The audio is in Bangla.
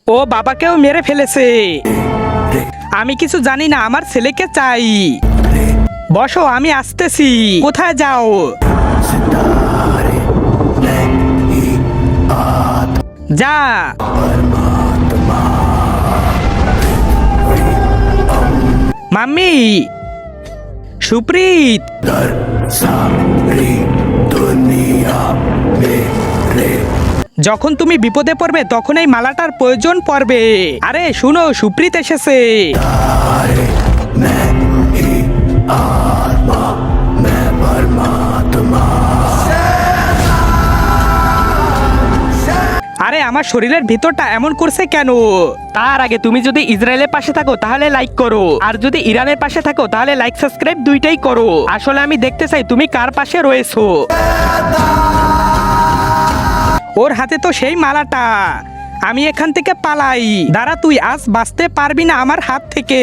ও বাবাকেও মেরে ফেলেছে। আমি কিছু জানি না, আমার ছেলেকে চাই। বসো, আমি আসতেছি। কোথায় যাও? যা। মাম্মি, সুপ্রীত, যখন তুমি বিপদে পড়বে তখন এই মালাটার প্রয়োজন পড়বে। আরে শুনো, সুপ্রীত এসেছে। আরে আমার শরীরের ভিতরটা এমন করছে কেন? তার আগে তুমি যদি ইসরায়েলের পাশে থাকো তাহলে লাইক করো, আর যদি ইরানের পাশে থাকো তাহলে লাইক সাবস্ক্রাইব দুইটাই করো। আসলে আমি দেখতে চাই তুমি কার পাশে রয়েছো। ওর হাতে তো সেই মালাটা। আমি এখান থেকে পালাই। দাঁড়া, তুই আজ বাঁচতে পারবি না আমার হাত থেকে।